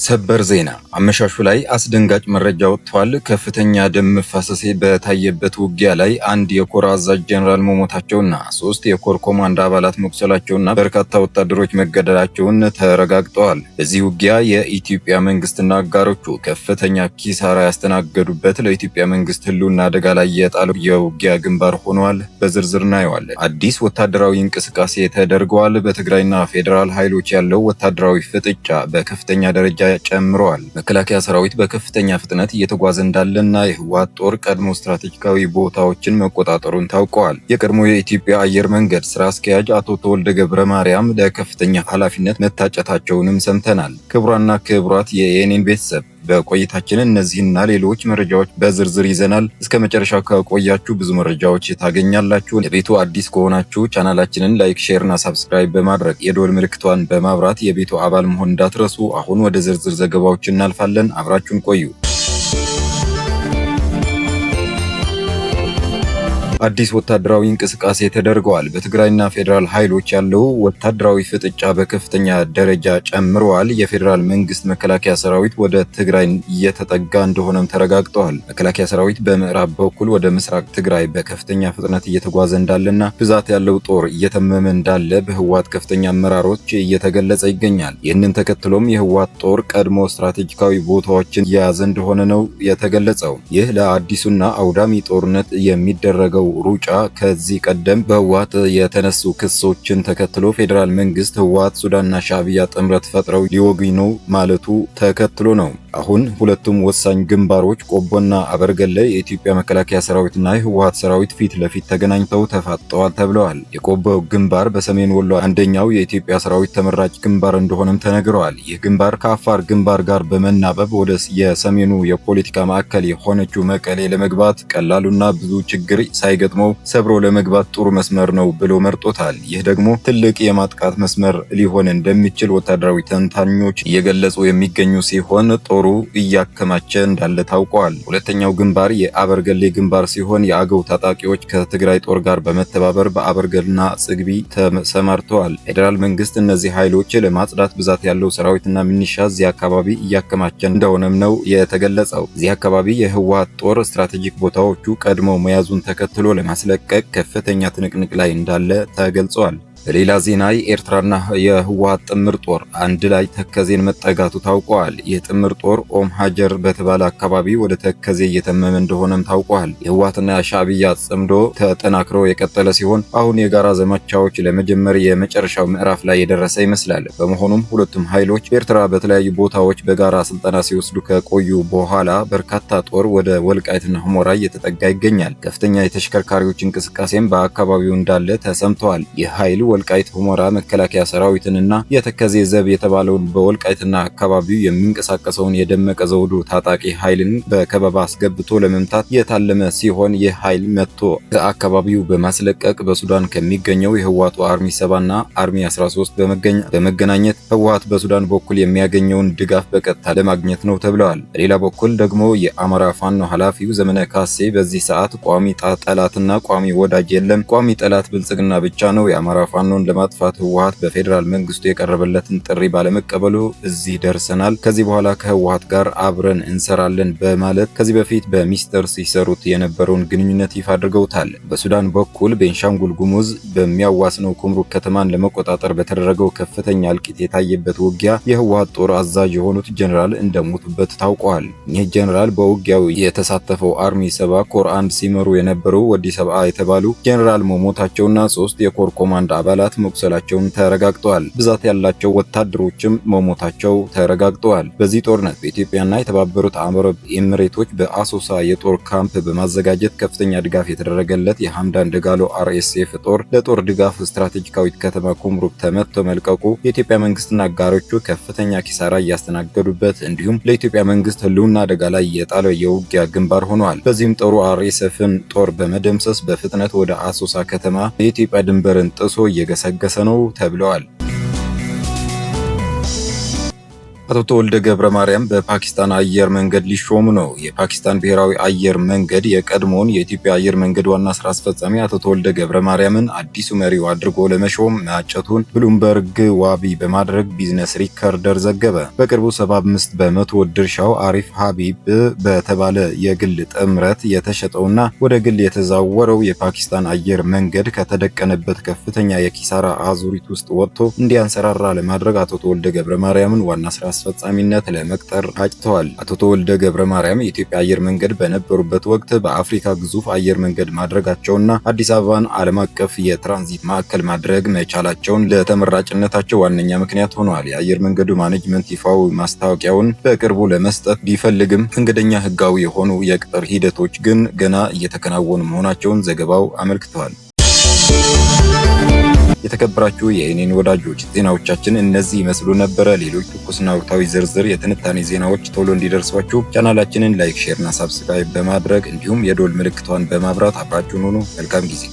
ሰበር ዜና አመሻሹ ላይ አስደንጋጭ መረጃ ወጥቷል። ከፍተኛ ደም መፋሰስ በታየበት ውጊያ ላይ አንድ የኮር አዛዥ ጄኔራል መሞታቸውና 3 የኮር ኮማንድ አባላት መቁሰላቸውና በርካታ ወታደሮች መገደላቸውን ተረጋግጠዋል። በዚህ ውጊያ የኢትዮጵያ መንግስትና አጋሮቹ ከፍተኛ ኪሳራ ያስተናገዱበት ለኢትዮጵያ መንግስት ህልውና አደጋ ላይ የጣለው የውጊያ ግንባር ሆኗል። በዝርዝር እናየዋለን። አዲስ ወታደራዊ እንቅስቃሴ ተደርገዋል። በትግራይና ፌዴራል ኃይሎች ያለው ወታደራዊ ፍጥጫ በከፍተኛ ደረጃ ጨምረዋል። መከላከያ ሰራዊት በከፍተኛ ፍጥነት እየተጓዘ እንዳለና የህወሓት ጦር ቀድሞ ስትራቴጂካዊ ቦታዎችን መቆጣጠሩን ታውቀዋል። የቀድሞ የኢትዮጵያ አየር መንገድ ስራ አስኪያጅ አቶ ተወልደ ገብረ ማርያም ለከፍተኛ ኃላፊነት መታጨታቸውንም ሰምተናል። ክቡራና ክቡራት የየኔን ቤተሰብ በቆይታችን እነዚህና ሌሎች መረጃዎች በዝርዝር ይዘናል። እስከ መጨረሻው ከቆያችሁ ብዙ መረጃዎች ታገኛላችሁ። ለቤቱ አዲስ ከሆናችሁ ቻናላችንን ላይክ፣ ሼር እና ሰብስክራይብ በማድረግ የደወል ምልክቷን በማብራት የቤቱ አባል መሆን እንዳትረሱ። አሁን ወደ ዝርዝር ዘገባዎች እናልፋለን። አብራችሁን ቆዩ። አዲስ ወታደራዊ እንቅስቃሴ ተደርገዋል። በትግራይና ፌዴራል ኃይሎች ያለው ወታደራዊ ፍጥጫ በከፍተኛ ደረጃ ጨምረዋል። የፌዴራል መንግስት መከላከያ ሰራዊት ወደ ትግራይ እየተጠጋ እንደሆነም ተረጋግጠዋል። መከላከያ ሰራዊት በምዕራብ በኩል ወደ ምስራቅ ትግራይ በከፍተኛ ፍጥነት እየተጓዘ እንዳለና ብዛት ያለው ጦር እየተመመ እንዳለ በህወሓት ከፍተኛ አመራሮች እየተገለጸ ይገኛል። ይህንን ተከትሎም የህወሓት ጦር ቀድሞ ስትራቴጂካዊ ቦታዎችን እየያዘ እንደሆነ ነው የተገለጸው። ይህ ለአዲሱና አውዳሚ ጦርነት የሚደረገው ሩጫ ከዚህ ቀደም በህወሓት የተነሱ ክሶችን ተከትሎ ፌዴራል መንግስት ህወሓት ሱዳንና ሻዕቢያ ጥምረት ፈጥረው ሊወጉኝ ነው ማለቱ ተከትሎ ነው። አሁን ሁለቱም ወሳኝ ግንባሮች ቆቦና አበርገለ የኢትዮጵያ መከላከያ ሰራዊትና የህወሓት ሰራዊት ፊት ለፊት ተገናኝተው ተፋጠዋል ተብለዋል። የቆቦ ግንባር በሰሜን ወሎ አንደኛው የኢትዮጵያ ሰራዊት ተመራጭ ግንባር እንደሆነም ተነግረዋል። ይህ ግንባር ከአፋር ግንባር ጋር በመናበብ ወደ የሰሜኑ የፖለቲካ ማዕከል የሆነችው መቀሌ ለመግባት ቀላሉና ብዙ ችግር ሳይገጥመው ሰብሮ ለመግባት ጥሩ መስመር ነው ብሎ መርጦታል። ይህ ደግሞ ትልቅ የማጥቃት መስመር ሊሆን እንደሚችል ወታደራዊ ተንታኞች እየገለጹ የሚገኙ ሲሆን ጦሩ እያከማቸ እንዳለ ታውቋል። ሁለተኛው ግንባር የአበርገሌ ግንባር ሲሆን የአገው ታጣቂዎች ከትግራይ ጦር ጋር በመተባበር በአበርገልና ጽግቢ ተሰማርተዋል። ፌዴራል መንግስት እነዚህ ኃይሎች ለማጽዳት ብዛት ያለው ሰራዊትና ሚኒሻ እዚህ አካባቢ እያከማቸ እንደሆነም ነው የተገለጸው። እዚህ አካባቢ የህወሓት ጦር ስትራቴጂክ ቦታዎቹ ቀድሞ መያዙን ተከትሎ ለማስለቀቅ ከፍተኛ ትንቅንቅ ላይ እንዳለ ተገልጿል። በሌላ ዜና የኤርትራና የህወሓት ጥምር ጦር አንድ ላይ ተከዜን መጠጋቱ ታውቋል። ይህ ጥምር ጦር ኦም ሀጀር በተባለ አካባቢ ወደ ተከዜ እየተመመ እንደሆነም ታውቋል። የህወሓትና የሻዕቢያ ጽምዶ ተጠናክሮ የቀጠለ ሲሆን አሁን የጋራ ዘመቻዎች ለመጀመር የመጨረሻው ምዕራፍ ላይ የደረሰ ይመስላል። በመሆኑም ሁለቱም ኃይሎች ኤርትራ በተለያዩ ቦታዎች በጋራ ስልጠና ሲወስዱ ከቆዩ በኋላ በርካታ ጦር ወደ ወልቃይትና ሁመራ እየተጠጋ ይገኛል። ከፍተኛ የተሽከርካሪዎች እንቅስቃሴም በአካባቢው እንዳለ ተሰምተዋል። ይህ ኃይል ወልቃይት ሁመራ መከላከያ ሰራዊትንና የተከዜ ዘብ የተባለውን በወልቃይትና አካባቢው የሚንቀሳቀሰውን የደመቀ ዘውዱ ታጣቂ ኃይልን በከበባ አስገብቶ ለመምታት የታለመ ሲሆን ይህ ኃይል መጥቶ ከአካባቢው በማስለቀቅ በሱዳን ከሚገኘው የህወሓቱ አርሚ 7ና አርሚ 13 በመገናኘት ህወሓት በሱዳን በኩል የሚያገኘውን ድጋፍ በቀጥታ ለማግኘት ነው ተብለዋል። በሌላ በኩል ደግሞ የአማራ ፋኖ ኃላፊው ዘመነ ካሴ በዚህ ሰዓት ቋሚ ጠላትና ቋሚ ወዳጅ የለም፣ ቋሚ ጠላት ብልጽግና ብቻ ነው፣ የአማራ ፋኖን ለማጥፋት ህወሓት በፌዴራል መንግስቱ የቀረበለትን ጥሪ ባለመቀበሉ እዚህ ደርሰናል፣ ከዚህ በኋላ ከህወሓት ጋር አብረን እንሰራለን በማለት ከዚህ በፊት በሚስጥር ሲሰሩት የነበረውን ግንኙነት ይፋ አድርገውታል። በሱዳን በኩል ቤንሻንጉል ጉሙዝ በሚያዋስነው ኩምሩክ ከተማን ለመቆጣጠር በተደረገው ከፍተኛ እልቂት የታየበት ውጊያ የህወሓት ጦር አዛዥ የሆኑት ጄኔራል እንደሞቱበት ታውቋል። ይህ ጄኔራል በውጊያው የተሳተፈው አርሚ 7 ኮር 1 ሲመሩ የነበሩ ወዲ ሰብአ የተባሉ ጄኔራል መሞታቸውና 3 የኮር ኮማንድ አባላት መቁሰላቸውን ተረጋግጠዋል። ብዛት ያላቸው ወታደሮችም መሞታቸው ተረጋግጠዋል። በዚህ ጦርነት በኢትዮጵያና የተባበሩት አረብ ኤሚሬቶች በአሶሳ የጦር ካምፕ በማዘጋጀት ከፍተኛ ድጋፍ የተደረገለት የሐምዳን ደጋሎ አርኤስኤፍ ጦር ለጦር ድጋፍ ስትራቴጂካዊት ከተማ ኩምሩክ ተመቶ መልቀቁ የኢትዮጵያ መንግስትና አጋሮቹ ከፍተኛ ኪሳራ እያስተናገዱበት እንዲሁም ለኢትዮጵያ መንግስት ህልውና አደጋ ላይ የጣለው የውጊያ ግንባር ሆኗል። በዚህም ጦሩ አርኤስኤፍን ጦር በመደምሰስ በፍጥነት ወደ አሶሳ ከተማ የኢትዮጵያ ድንበርን ጥሶ እየገሰገሰ ነው ተብለዋል። አቶ ተወልደ ገብረ ማርያም በፓኪስታን አየር መንገድ ሊሾሙ ነው። የፓኪስታን ብሔራዊ አየር መንገድ የቀድሞውን የኢትዮጵያ አየር መንገድ ዋና ስራ አስፈጻሚ አቶ ተወልደ ገብረ ማርያምን አዲሱ መሪው አድርጎ ለመሾም ማጨቱን ብሉምበርግ ዋቢ በማድረግ ቢዝነስ ሪከርደር ዘገበ። በቅርቡ 75 በመቶ ድርሻው አሪፍ ሀቢብ በተባለ የግል ጥምረት የተሸጠውና ወደ ግል የተዛወረው የፓኪስታን አየር መንገድ ከተደቀነበት ከፍተኛ የኪሳራ አዙሪት ውስጥ ወጥቶ እንዲያንሰራራ ለማድረግ አቶ ተወልደ ገብረ ማርያምን ዋና ስራ አስፈጻሚነት ለመቅጠር አጭተዋል። አቶ ተወልደ ገብረ ማርያም የኢትዮጵያ አየር መንገድ በነበሩበት ወቅት በአፍሪካ ግዙፍ አየር መንገድ ማድረጋቸውና አዲስ አበባን ዓለም አቀፍ የትራንዚት ማዕከል ማድረግ መቻላቸውን ለተመራጭነታቸው ዋነኛ ምክንያት ሆነዋል። የአየር መንገዱ ማኔጅመንት ይፋዊ ማስታወቂያውን በቅርቡ ለመስጠት ቢፈልግም መንገደኛ ህጋዊ የሆኑ የቅጥር ሂደቶች ግን ገና እየተከናወኑ መሆናቸውን ዘገባው አመልክተዋል። የተከበራችሁ የኔን ወዳጆች ዜናዎቻችን እነዚህ ይመስሉ ነበረ። ሌሎች ትኩስና ወቅታዊ ዝርዝር የትንታኔ ዜናዎች ቶሎ እንዲደርሷችሁ ቻናላችንን ላይክ፣ ሼር እና ሳብስክራይብ በማድረግ እንዲሁም የዶል ምልክቷን በማብራት አብራችሁን ሁኑ። መልካም ጊዜ